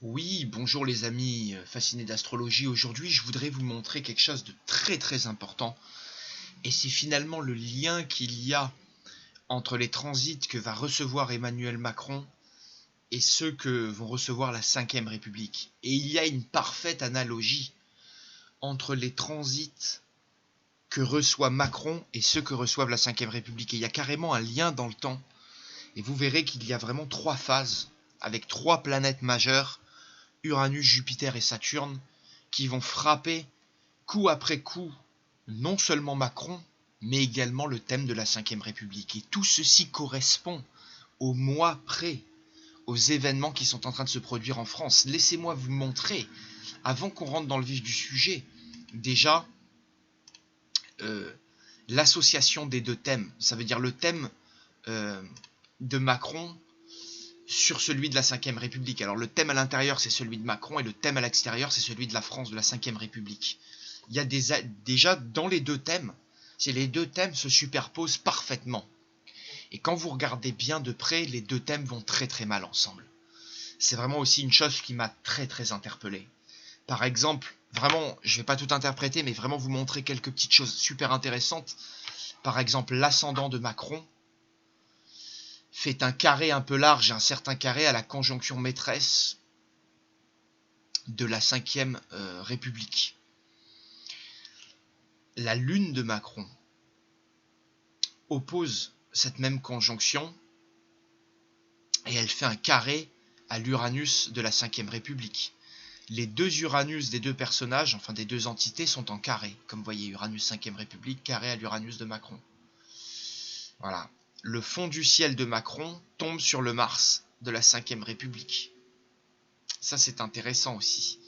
Oui, bonjour les amis fascinés d'astrologie. Aujourd'hui, je voudrais vous montrer quelque chose de très très important. Et c'est finalement le lien qu'il y a entre les transits que va recevoir Emmanuel Macron et ceux que vont recevoir la Ve République. Et il y a une parfaite analogie entre les transits que reçoit Macron et ceux que reçoivent la Ve République. Et il y a carrément un lien dans le temps. Et vous verrez qu'il y a vraiment trois phases avec trois planètes majeures, Uranus, Jupiter et Saturne, qui vont frapper coup après coup non seulement Macron, mais également le thème de la Ve République. Et tout ceci correspond au mois près, aux événements qui sont en train de se produire en France. Laissez-moi vous montrer, avant qu'on rentre dans le vif du sujet, déjà l'association des deux thèmes. Ça veut dire le thème de Macron sur celui de la Ve République. Alors le thème à l'intérieur, c'est celui de Macron, et le thème à l'extérieur, c'est celui de la France, de la Ve République. Il y a déjà dans les deux thèmes, les deux thèmes se superposent parfaitement. Et quand vous regardez bien de près, les deux thèmes vont très très mal ensemble. C'est vraiment aussi une chose qui m'a très très interpellé. Par exemple, vraiment, je ne vais pas tout interpréter, mais vraiment vous montrer quelques petites choses super intéressantes. Par exemple, l'ascendant de Macron fait un carré un peu large, un certain carré à la conjonction maîtresse de la Ve République. La lune de Macron oppose cette même conjonction et elle fait un carré à l'Uranus de la Ve République. Les deux Uranus des deux personnages, enfin des deux entités, sont en carré. Comme vous voyez, Uranus Ve République, carré à l'Uranus de Macron. Voilà. Le fond du ciel de Macron tombe sur le Mars de la Ve République. Ça, c'est intéressant aussi.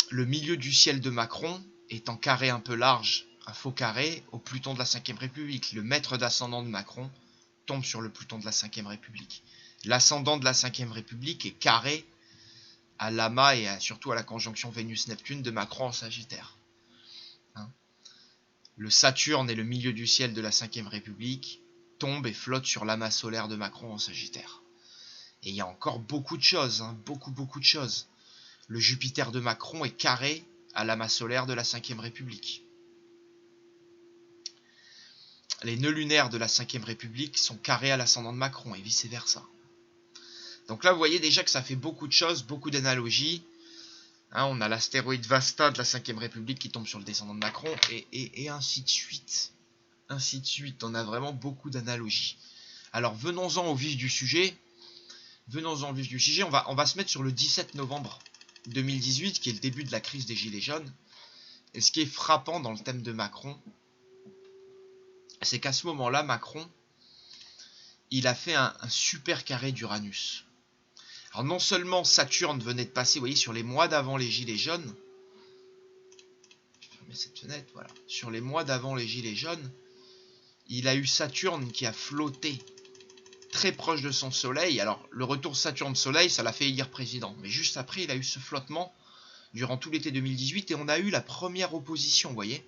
Le milieu du ciel de Macron est en carré un peu large, un faux carré, au Pluton de la Ve République. Le maître d'ascendant de Macron tombe sur le Pluton de la Ve République. L'ascendant de la Ve République est carré à l'amas et surtout à la conjonction Vénus-Neptune de Macron en Sagittaire. Le Saturne et le milieu du ciel de la Ve République tombe et flotte sur l'amas solaire de Macron en Sagittaire. Et il y a encore beaucoup de choses, beaucoup de choses. Le Jupiter de Macron est carré à l'amas solaire de la Ve République. Les nœuds lunaires de la Ve République sont carrés à l'ascendant de Macron et vice versa. Donc là, vous voyez déjà que ça fait beaucoup de choses, beaucoup d'analogies. On a l'astéroïde Vasta de la Ve République qui tombe sur le descendant de Macron et ainsi de suite. Ainsi de suite, on a vraiment beaucoup d'analogies. Alors venons-en au vif du sujet. On va se mettre sur le 17 novembre 2018, qui est le début de la crise des Gilets jaunes. Et ce qui est frappant dans le thème de Macron, c'est qu'à ce moment-là, Macron, il a fait un super carré d'Uranus. Alors non seulement Saturne venait de passer, vous voyez, sur les mois d'avant les Gilets jaunes, je vais fermer cette fenêtre, voilà, sur les mois d'avant les Gilets jaunes, il a eu Saturne qui a flotté très proche de son Soleil. Alors, le retour Saturne-Soleil, ça l'a fait élire président. Mais juste après, il a eu ce flottement durant tout l'été 2018. Et on a eu la première opposition, vous voyez,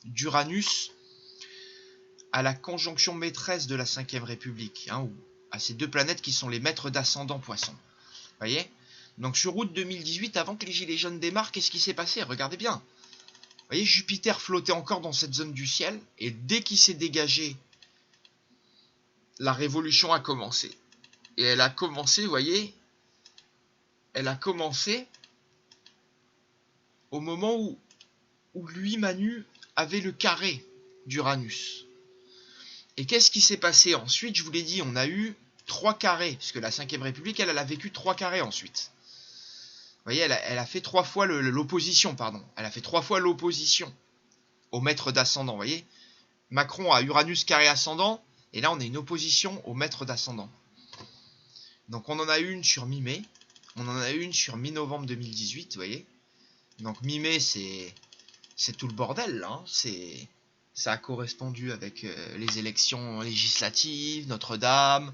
d'Uranus à la conjonction maîtresse de la Ve République. Ou à ces deux planètes qui sont les maîtres d'ascendant Poisson. Vous voyez? Donc, sur août 2018, avant que les Gilets jaunes démarrent, qu'est-ce qui s'est passé? Regardez bien. Vous voyez, Jupiter flottait encore dans cette zone du ciel. Et dès qu'il s'est dégagé, la révolution a commencé. Et elle a commencé, vous voyez, elle a commencé au moment où lui, Manu, avait le carré d'Uranus. Et qu'est-ce qui s'est passé ensuite? Je vous l'ai dit, on a eu 3 carrés, puisque la Ve République, elle a vécu 3 carrés ensuite. Vous voyez, elle a fait 3 fois l'opposition, pardon. Elle a fait 3 fois l'opposition au maître d'ascendant, vous voyez. Macron a Uranus carré ascendant, et là, on a une opposition au maître d'ascendant. Donc, on en a une sur mi-mai. On en a une sur mi-novembre 2018, vous voyez. Donc, mi-mai, c'est tout le bordel, là. Ça a correspondu avec les élections législatives, Notre-Dame,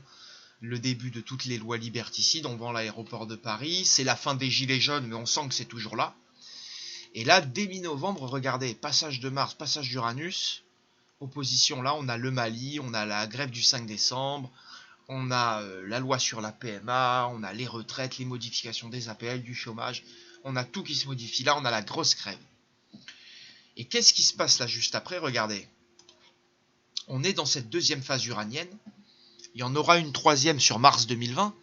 le début de toutes les lois liberticides. On vend l'aéroport de Paris. C'est la fin des Gilets jaunes, mais on sent que c'est toujours là. Et là, dès mi-novembre, regardez, passage de Mars, passage d'Uranus. Opposition là, on a le Mali, on a la grève du 5 décembre, on a la loi sur la PMA, on a les retraites, les modifications des APL, du chômage, on a tout qui se modifie. Là, on a la grosse crève. Et qu'est-ce qui se passe là juste après? Regardez. On est dans cette deuxième phase uranienne. Il y en aura une troisième sur mars 2020.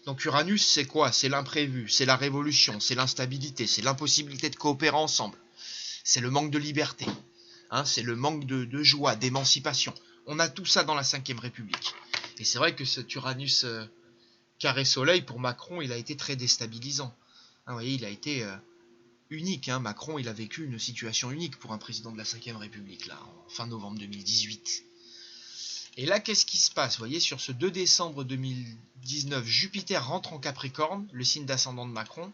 Donc Uranus, c'est quoi? C'est l'imprévu, c'est la révolution, c'est l'instabilité, c'est l'impossibilité de coopérer ensemble. C'est le manque de liberté, hein, c'est le manque de joie, d'émancipation. On a tout ça dans la 5e République. Et c'est vrai que cet Uranus carré soleil, pour Macron, il a été très déstabilisant. Hein, vous voyez, il a été unique. Hein. Macron, il a vécu une situation unique pour un président de la 5e République, là, en fin novembre 2018. Et là, qu'est-ce qui se passe? Vous voyez, sur ce 2 décembre 2019, Jupiter rentre en Capricorne, le signe d'ascendant de Macron.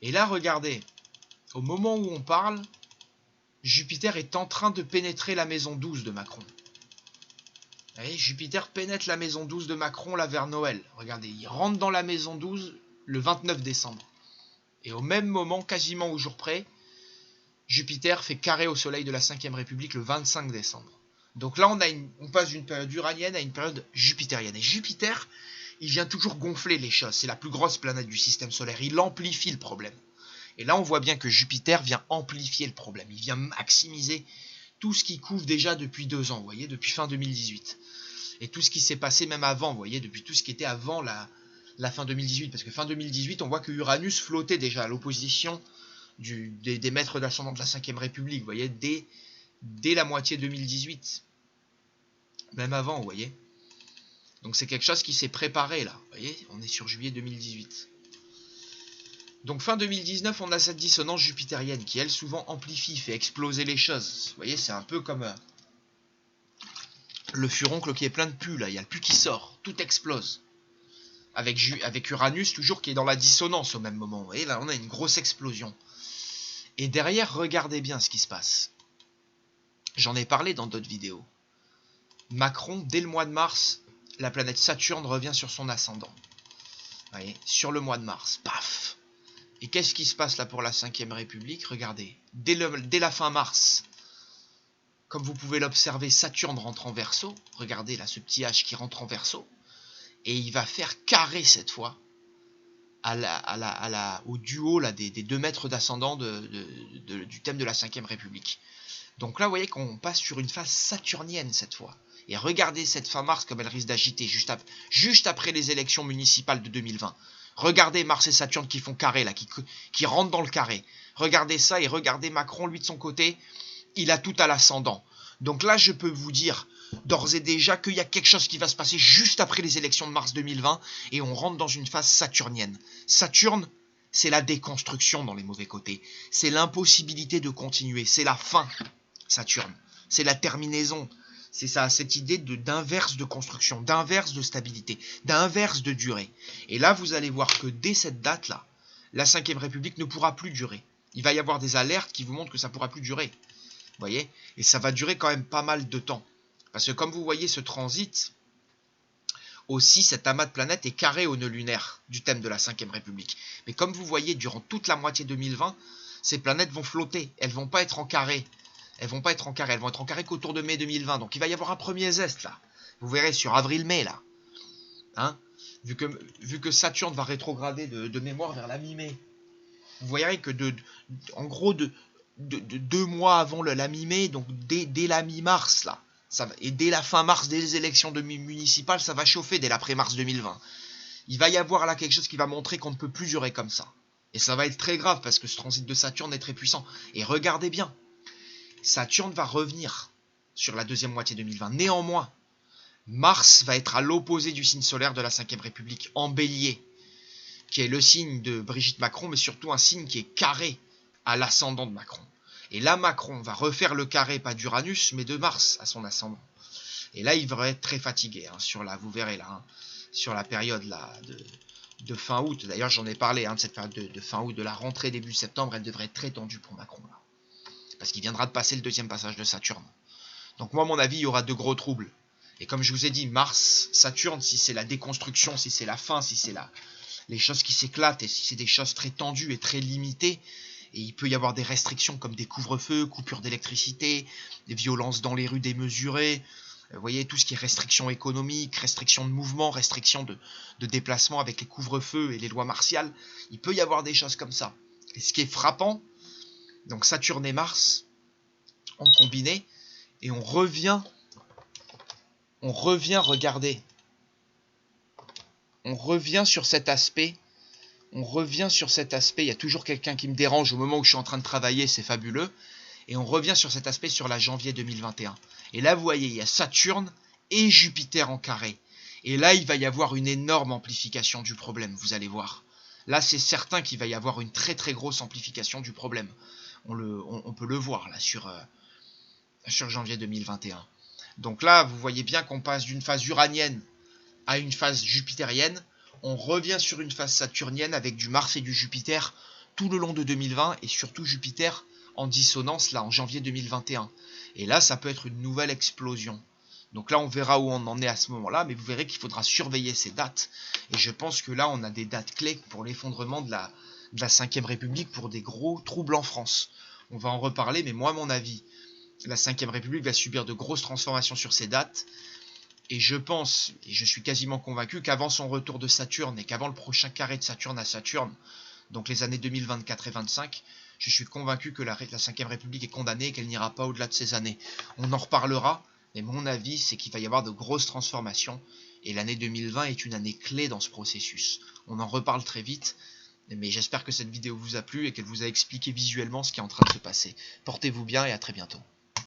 Et là, regardez, au moment où on parle, Jupiter est en train de pénétrer la maison 12 de Macron. Vous voyez, Jupiter pénètre la maison 12 de Macron là vers Noël. Regardez, il rentre dans la maison 12 le 29 décembre. Et au même moment, quasiment au jour près, Jupiter fait carré au soleil de la 5e République le 25 décembre. Donc là, on passe d'une période uranienne à une période jupitérienne. Et Jupiter, il vient toujours gonfler les choses. C'est la plus grosse planète du système solaire. Il amplifie le problème. Et là, on voit bien que Jupiter vient amplifier le problème. Il vient maximiser tout ce qui couvre déjà depuis 2 ans, vous voyez, depuis fin 2018. Et tout ce qui s'est passé même avant, vous voyez, depuis tout ce qui était avant la fin 2018. Parce que fin 2018, on voit que Uranus flottait déjà à l'opposition des maîtres d'ascendant de la 5e République, vous voyez, dès la moitié 2018. Même avant, vous voyez. Donc c'est quelque chose qui s'est préparé là. Vous voyez, on est sur juillet 2018. Donc fin 2019, on a cette dissonance jupitérienne qui, elle, souvent amplifie, fait exploser les choses. Vous voyez, c'est un peu comme le furoncle qui est plein de pus, là. Il y a le pu qui sort. Tout explose. Avec Uranus, toujours qui est dans la dissonance au même moment. Vous voyez, là, on a une grosse explosion. Et derrière, regardez bien ce qui se passe. J'en ai parlé dans d'autres vidéos. Macron, dès le mois de mars, la planète Saturne revient sur son ascendant. Vous voyez, sur le mois de mars. Paf! Et qu'est-ce qui se passe là pour la 5e République? Regardez, dès la fin mars, comme vous pouvez l'observer, Saturne rentre en Verseau. Regardez là, ce petit H qui rentre en Verseau. Et il va faire carré cette fois au duo là, des 2 mètres d'ascendant du thème de la 5e République. Donc là, vous voyez qu'on passe sur une phase saturnienne cette fois. Et regardez cette fin mars comme elle risque d'agiter juste après les élections municipales de 2020. Regardez Mars et Saturne qui font carré là, qui rentrent dans le carré. Regardez ça et regardez Macron, lui de son côté, il a tout à l'ascendant. Donc là, je peux vous dire d'ores et déjà qu'il y a quelque chose qui va se passer juste après les élections de mars 2020 et on rentre dans une phase saturnienne. Saturne, c'est la déconstruction dans les mauvais côtés. C'est l'impossibilité de continuer. C'est la fin, Saturne. C'est la terminaison. C'est ça, cette idée d'inverse de construction, d'inverse de stabilité, d'inverse de durée. Et là, vous allez voir que dès cette date-là, la 5e République ne pourra plus durer. Il va y avoir des alertes qui vous montrent que ça ne pourra plus durer. Vous voyez? Et ça va durer quand même pas mal de temps. Parce que comme vous voyez ce transit, aussi cet amas de planètes est carré au nœud lunaire du thème de la 5e République. Mais comme vous voyez, durant toute la moitié 2020, ces planètes vont flotter. Elles ne vont pas être en carré. Elles vont être en carré qu'autour de mai 2020. Donc il va y avoir un premier zeste là. Vous verrez sur avril-mai là. Hein, vu que Saturne va rétrograder de mémoire vers la mi-mai. Vous verrez que en gros de 2 mois avant la mi-mai, donc dès la mi-mars là. Et dès la fin mars, dès les élections municipales, ça va chauffer dès l'après-mars 2020. Il va y avoir là quelque chose qui va montrer qu'on ne peut plus durer comme ça. Et ça va être très grave parce que ce transit de Saturne est très puissant. Et regardez bien. Saturne va revenir sur la deuxième moitié 2020. Néanmoins, Mars va être à l'opposé du signe solaire de la 5e République, en Bélier, qui est le signe de Brigitte Macron, mais surtout un signe qui est carré à l'ascendant de Macron. Et là, Macron va refaire le carré, pas d'Uranus, mais de Mars à son ascendant. Et là, il va être très fatigué, hein, vous verrez là, hein, sur la période là, de fin août. D'ailleurs, j'en ai parlé de cette période de fin août, de la rentrée début septembre, elle devrait être très tendue pour Macron. Là. Parce qu'il viendra de passer le 2e passage de Saturne. Donc moi, à mon avis, il y aura de gros troubles. Et comme je vous ai dit, Mars, Saturne, si c'est la déconstruction, si c'est la fin, si c'est les choses qui s'éclatent, et si c'est des choses très tendues et très limitées, et il peut y avoir des restrictions comme des couvre-feux, coupures d'électricité, des violences dans les rues démesurées, Vous voyez, tout ce qui est restriction économique, restriction de mouvement, restriction de déplacement avec les couvre-feux et les lois martiales. Il peut y avoir des choses comme ça. Et ce qui est frappant, donc Saturne et Mars ont combiné, et on revient, regardez, on revient sur cet aspect, il y a toujours quelqu'un qui me dérange au moment où je suis en train de travailler, c'est fabuleux, et on revient sur cet aspect sur la janvier 2021. Et là, vous voyez, il y a Saturne et Jupiter en carré. Et là, il va y avoir une énorme amplification du problème, vous allez voir. Là, c'est certain qu'il va y avoir une très très grosse amplification du problème. On peut le voir là sur janvier 2021. Donc là, vous voyez bien qu'on passe d'une phase uranienne à une phase jupitérienne. On revient sur une phase saturnienne avec du Mars et du Jupiter tout le long de 2020 et surtout Jupiter en dissonance là en janvier 2021. Et là, ça peut être une nouvelle explosion. Donc là, on verra où on en est à ce moment-là, mais vous verrez qu'il faudra surveiller ces dates. Et je pense que là, on a des dates clés pour l'effondrement de la 5ème République pour des gros troubles en France. On va en reparler, mais moi, à mon avis, la 5ème République va subir de grosses transformations sur ces dates. Et je pense, et je suis quasiment convaincu, qu'avant son retour de Saturne et qu'avant le prochain carré de Saturne à Saturne, donc les années 2024 et 2025, je suis convaincu que la 5ème République est condamnée et qu'elle n'ira pas au-delà de ces années. On en reparlera, mais mon avis, c'est qu'il va y avoir de grosses transformations. Et l'année 2020 est une année clé dans ce processus. On en reparle très vite, mais j'espère que cette vidéo vous a plu et qu'elle vous a expliqué visuellement ce qui est en train de se passer. Portez-vous bien et à très bientôt.